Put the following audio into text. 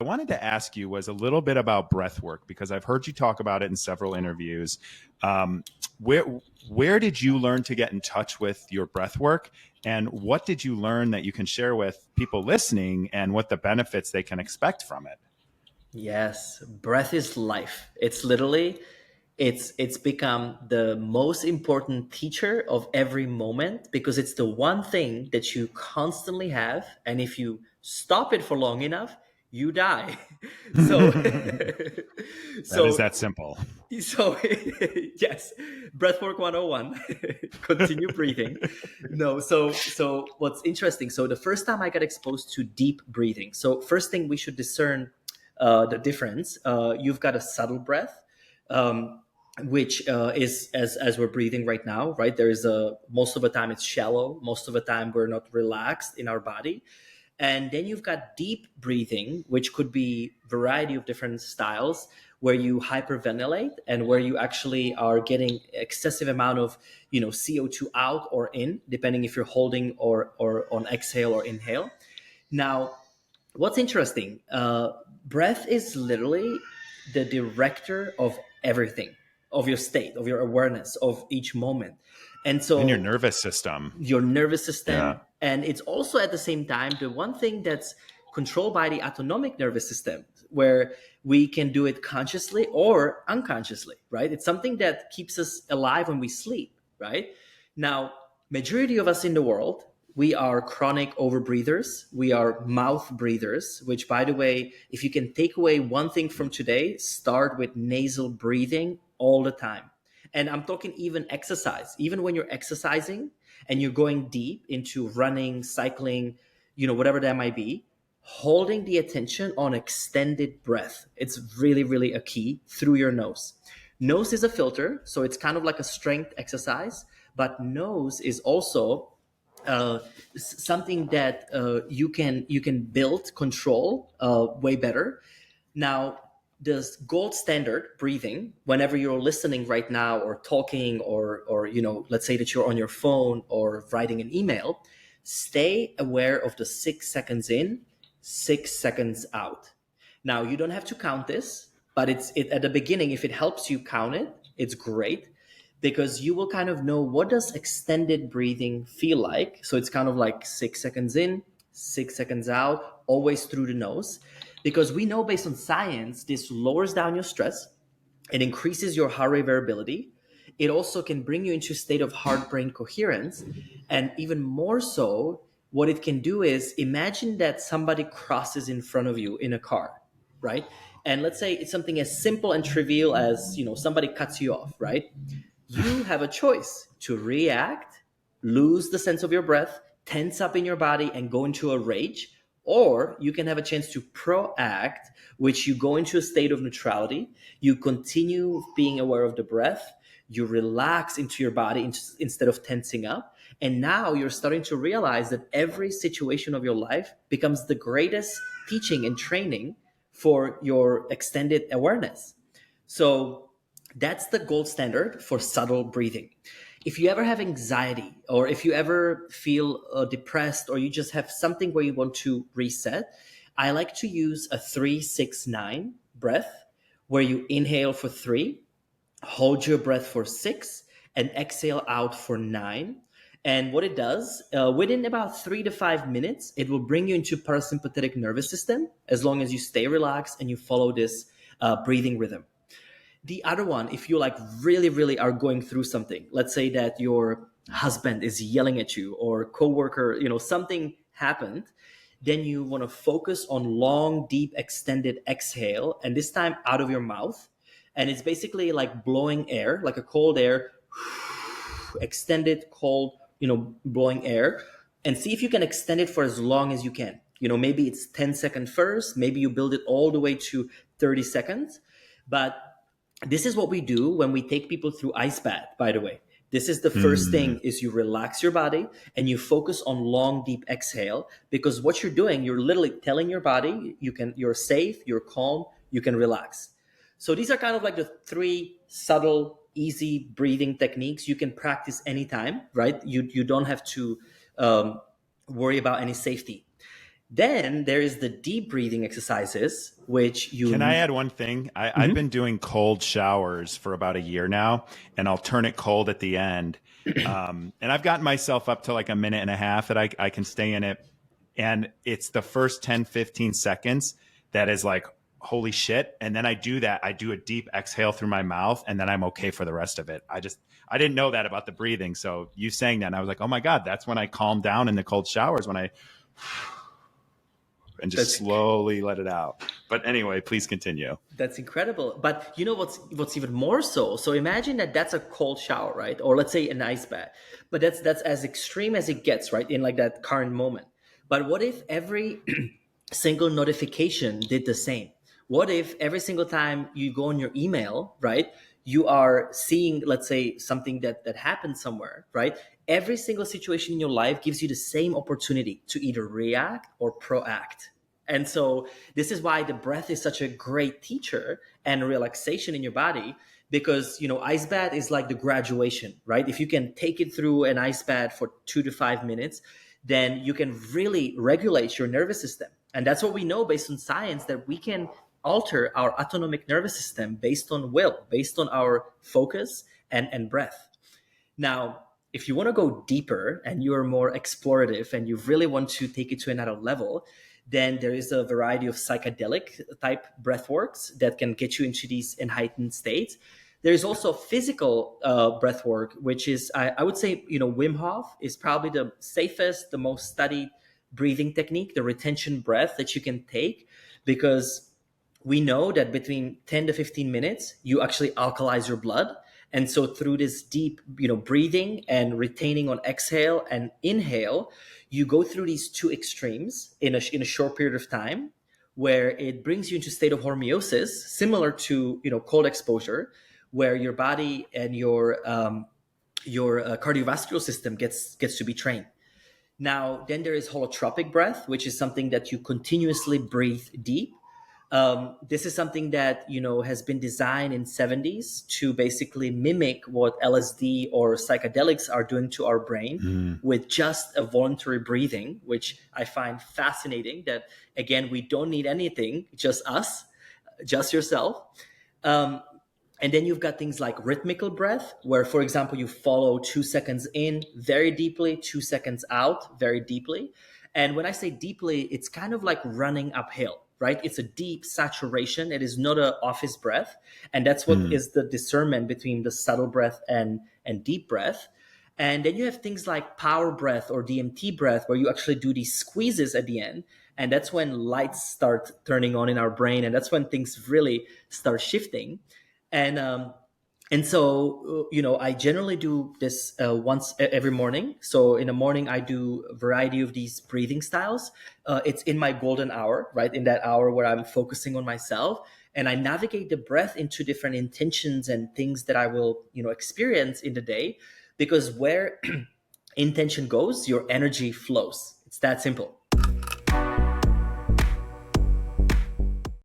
I wanted to ask you was a little bit about breath work because I've heard you talk about it in several interviews. Um, where where did you learn to get in touch with your breath work, and what did you learn that you can share with people listening, and what the benefits they can expect from it? Yes, breath is life. It's literally it's become the most important teacher of every moment because it's the one thing that you constantly have, and if you stop it for long enough, you die. So That is so that simple. so yes, breathwork 101. Continue breathing. No, so what's interesting, so the first time I got exposed to deep breathing, so first thing we should discern the difference. You've got a subtle breath, which is as we're breathing right now, right? There is a most of the time it's shallow, most of the time we're not relaxed in our body. And then you've got deep breathing, which could be variety of different styles, where you hyperventilate and where you actually are getting excessive amount of CO2 out or in, depending if you're holding or on exhale or inhale. Now, what's interesting, breath is literally the director of everything, of your state, of your awareness of each moment. And And your so nervous system. your nervous Yeah. system, and it's also at the same time the one thing that's controlled by the autonomic nervous system, where we can do it consciously or unconsciously, right? It's something that keeps us alive when we sleep, right? Now, majority of us in the world, we are chronic overbreathers. We are mouth breathers, which, by the way, if you can take away one thing from today, start with nasal breathing all the time. And I'm talking even exercise, even when you're exercising and you're going deep into running, cycling, whatever that might be, holding the attention on extended breath. It's really, really a key through your nose. Nose is a filter, so it's kind of like a strength exercise, but nose is also uh, something that you can build control way better. Now, the gold standard breathing, whenever you're listening right now or talking or let's say that you're on your phone or writing an email, stay aware of the 6 seconds in, 6 seconds out. Now, you don't have to count this, but at the beginning, if it helps you count it, it's great because you will kind of know what does extended breathing feel like. So it's kind of like 6 seconds in, 6 seconds out, always through the nose. Because we know based on science, this lowers down your stress, it increases your heart rate variability. It also can bring you into a state of heart-brain coherence. And even more so, what it can do is imagine that somebody crosses in front of you in a car, right? And let's say it's something as simple and trivial as, somebody cuts you off, right? You have a choice to react, lose the sense of your breath, tense up in your body, and go into a rage. Or you can have a chance to proact, which you go into a state of neutrality. You continue being aware of the breath. You relax into your body instead of tensing up. And now you're starting to realize that every situation of your life becomes the greatest teaching and training for your extended awareness. So that's the gold standard for subtle breathing. If you ever have anxiety, or if you ever feel depressed, or you just have something where you want to reset, I like to use a 3-6-9 breath, where you inhale for 3, hold your breath for 6, and exhale out for 9. And what it does, within about 3 to 5 minutes, it will bring you into parasympathetic nervous system as long as you stay relaxed and you follow this breathing rhythm. The other one, if you like really, really are going through something, let's say that your husband is yelling at you or coworker, something happened, then you want to focus on long, deep, extended exhale, and this time out of your mouth. And it's basically like blowing air, like a cold air, extended, cold, blowing air, and see if you can extend it for as long as you can. Maybe it's 10 seconds first, maybe you build it all the way to 30 seconds. But this is what we do when we take people through ice bath, by the way. This is the first thing, Mm. is you relax your body and you focus on long, deep exhale, because what you're doing, you're literally telling your body you're safe, you're calm, you can relax. So these are kind of like the 3 subtle, easy breathing techniques you can practice anytime, right? You don't have to worry about any safety. Then there is the deep breathing exercises, which Can I you. add one thing? I've Mhm. been doing cold showers for about a year now, and I'll turn it cold at the end. And I've gotten myself up to like a minute and a half that I can stay in it. And it's the first 10, 15 seconds that is like, holy shit. And then I do that. I do a deep exhale through my mouth, and then I'm okay for the rest of it. I didn't know that about the breathing. So you saying that, and I was like, oh my God, that's when I calm down in the cold showers, when I and just That's slowly let it out. But anyway, please continue. That's incredible. But you know what's even more so? So imagine that that's a cold shower, right? Or let's say an ice bath. But that's as extreme as it gets, right? In like that current moment. But what if every single notification did the same? What if every single time you go on your email, right, you are seeing, let's say, something that happened somewhere, right? Every single situation in your life gives you the same opportunity to either react or proact. And so this is why the breath is such a great teacher and relaxation in your body, because ice bath is like the graduation, right? If you can take it through an ice bath for 2 to 5 minutes, then you can really regulate your nervous system. And that's what we know based on science, that we can alter our autonomic nervous system based on will, based on our focus and breath. Now, if you want to go deeper and you're more explorative and you really want to take it to another level, then there is a variety of psychedelic type breathworks that can get you into these heightened states. There is also physical breath work, which is, I would say, Wim Hof is probably the safest, the most studied breathing technique, the retention breath that you can take, because we know that between 10 to 15 minutes, you actually alkalize your blood. And so through this deep, breathing and retaining on exhale and inhale, you go through these two extremes in a short period of time, where it brings you into a state of homeostasis, similar to, cold exposure, where your body and your cardiovascular system gets to be trained. Now, then there is holotropic breath, which is something that you continuously breathe deep. This is something that has been designed in 70s to basically mimic what LSD or psychedelics are doing to our brain, Mm. with just a voluntary breathing, which I find fascinating. That again, we don't need anything, just us, just yourself. Um, and then you've got things like rhythmical breath, where, for example, you follow 2 seconds in very deeply, 2 seconds out very deeply. And when I say deeply, it's kind of like running uphill, right? It's a deep saturation. It is not an office breath. And that's what Mm. is the discernment between the subtle breath and deep breath. And then you have things like power breath or DMT breath, where you actually do these squeezes at the end. And that's when lights start turning on in our brain. And that's when things really start shifting. And so I generally do this once every morning. So in the morning I do a variety of these breathing styles. It's in my golden hour, right? In that hour where I'm focusing on myself, and I navigate the breath into different intentions and things that I will experience in the day, because where intention goes, your energy flows. It's that simple.